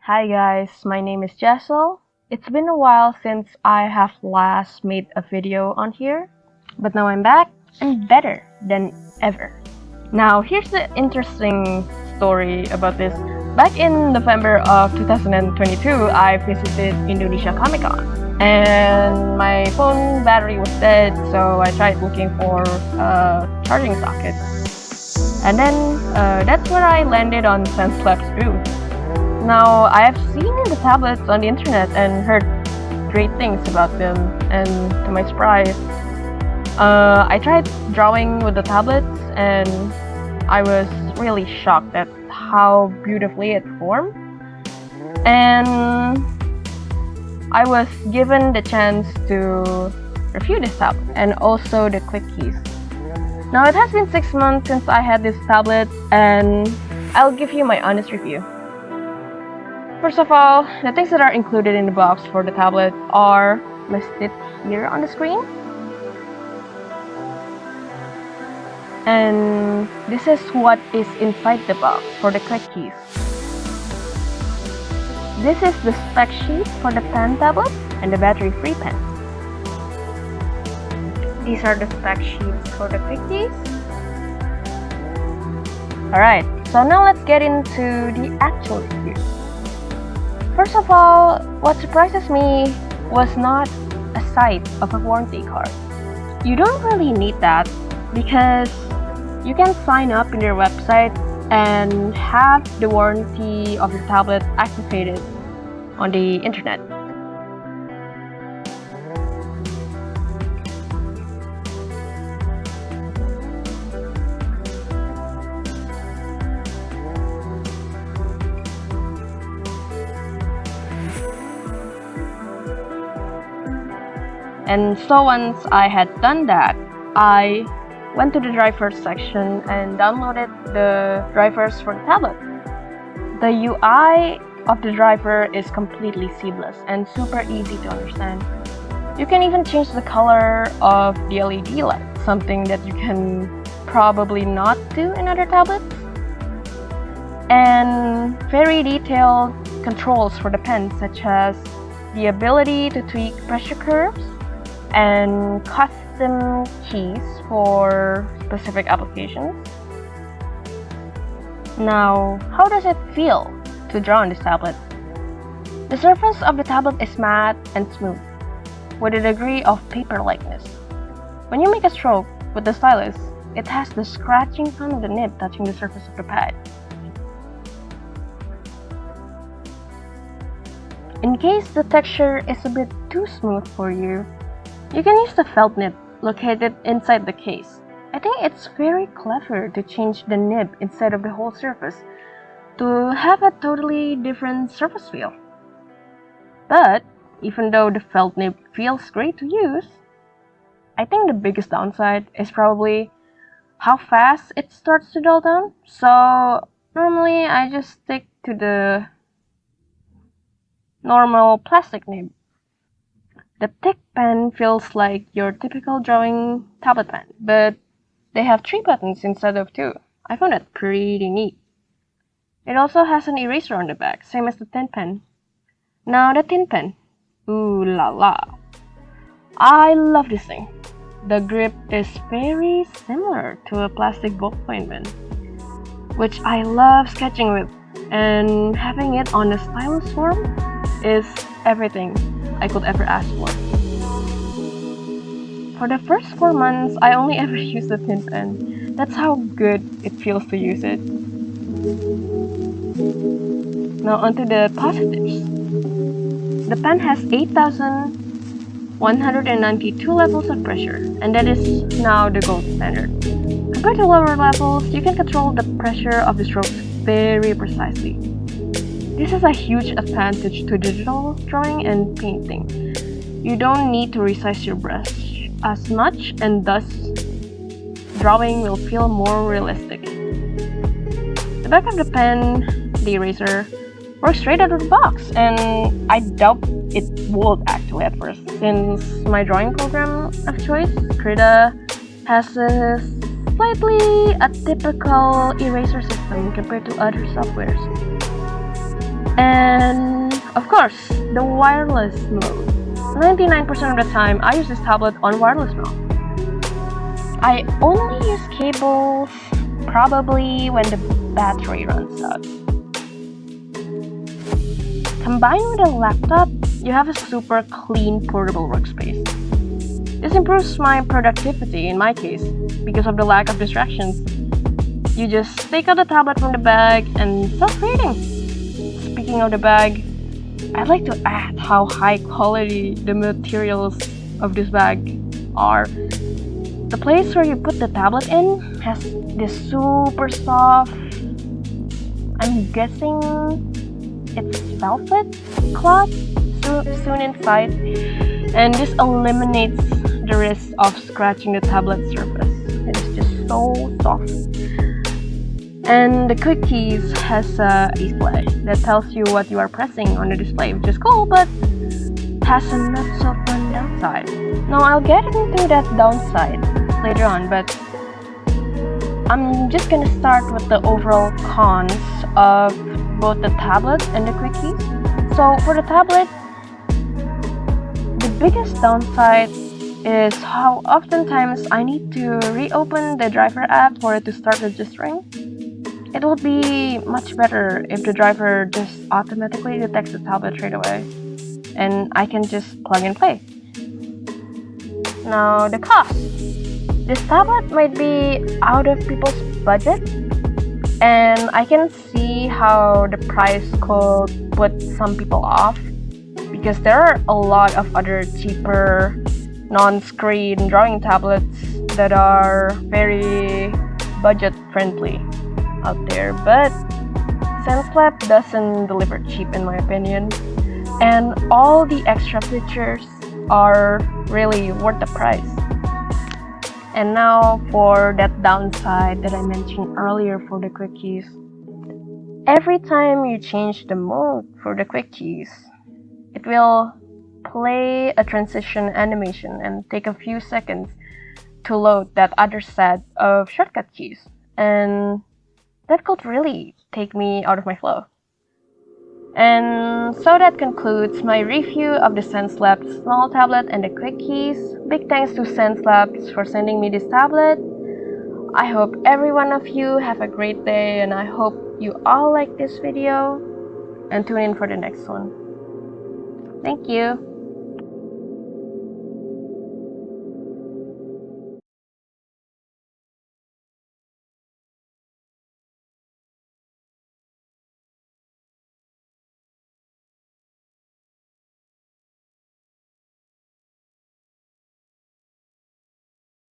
Hi guys, my name is Jessel. It's been a while since I have last made a video on here, but now I'm back and better than ever. Now here's the interesting story about this. Back in November of 2022, I visited Indonesia Comic Con and my phone battery was dead, so I tried looking for a charging socket. And then that's where I landed on Xencelabs booth. Now, I have seen the tablets on the internet and heard great things about them, and to my surprise, I tried drawing with the tablets and I was really shocked at how beautifully it formed. And I was given the chance to review this tablet and also the click keys. Now, it has been 6 months since I had this tablet, and I'll give you my honest review. First of all, the things that are included in the box for the tablet are listed here on the screen. And this is what is inside the box for the click keys. This is the spec sheet for the pen tablet and the battery-free pen. These are the spec sheets for the click keys. Alright, so now let's get into the actual review. First of all, what surprises me was not a sight of a warranty card. You don't really need that because you can sign up in their website and have the warranty of your tablet activated on the internet. And so once I had done that, I went to the drivers section and downloaded the drivers for the tablet. The UI of the driver is completely seamless and super easy to understand. You can even change the color of the LED light, something that you can probably not do in other tablets. And very detailed controls for the pen, such as the ability to tweak pressure curves and custom keys for specific applications. Now, how does it feel to draw on this tablet? The surface of the tablet is matte and smooth, with a degree of paper-likeness. When you make a stroke with the stylus, it has the scratching sound of the nib touching the surface of the pad. In case the texture is a bit too smooth for you, you can use the felt nib located inside the case. I think it's very clever to change the nib instead of the whole surface to have a totally different surface feel. But even though the felt nib feels great to use, I think the biggest downside is probably how fast it starts to dull down. So normally I just stick to the normal plastic nib. The thick pen feels like your typical drawing tablet pen, but they have 3 buttons instead of 2. I found that pretty neat. It also has an eraser on the back, same as the thin pen. Now the thin pen. Ooh la la. I love this thing. The grip is very similar to a plastic ballpoint pen, which I love sketching with, and having it on a stylus form is everything I could ever ask for. For the first 4 months, I only ever used the thin pen. That's how good it feels to use it. Now onto the positives. The pen has 8,192 levels of pressure, and that is now the gold standard. Compared to lower levels, you can control the pressure of the strokes very precisely. This is a huge advantage to digital drawing and painting. You don't need to resize your brush as much, and thus drawing will feel more realistic. The back of the pen, the eraser, works straight out of the box, and I doubt it would actually at first, since my drawing program of choice, Krita, has a slightly atypical eraser system compared to other softwares. And of course, the wireless mode. 99% of the time, I use this tablet on wireless mode. I only use cables probably when the battery runs out. Combined with a laptop, you have a super clean portable workspace. This improves my productivity in my case because of the lack of distractions. You just take out the tablet from the bag and start creating. Speaking of the bag, I'd like to add how high quality the materials of this bag are. The place where you put the tablet in has this super soft, I'm guessing it's velvet cloth sewn inside, and this eliminates the risk of scratching the tablet surface. It is just so soft. And the quick keys has a display that tells you what you are pressing on the display, which is cool, but has a not so fun downside. Now I'll get into that downside later on, but I'm just gonna start with the overall cons of both the tablet and the quick keys. So for the tablet, the biggest downside is how oftentimes I need to reopen the driver app for it to start registering. It would be much better if the driver just automatically detects the tablet right away and I can just plug and play. Now the cost. This tablet might be out of people's budget, and I can see how the price could put some people off because there are a lot of other cheaper non-screen drawing tablets that are very budget friendly out there, but Xencelabs doesn't deliver cheap in my opinion, and all the extra features are really worth the price. And now for that downside that I mentioned earlier for the quick keys. Every time you change the mode for the quick keys, it will play a transition animation and take a few seconds to load that other set of shortcut keys. And that could really take me out of my flow. And so that concludes my review of the Xencelabs small tablet and the quick keys. Big thanks to Xencelabs for sending me this tablet. I hope every one of you have a great day, and I hope you all like this video and tune in for the next one. Thank you.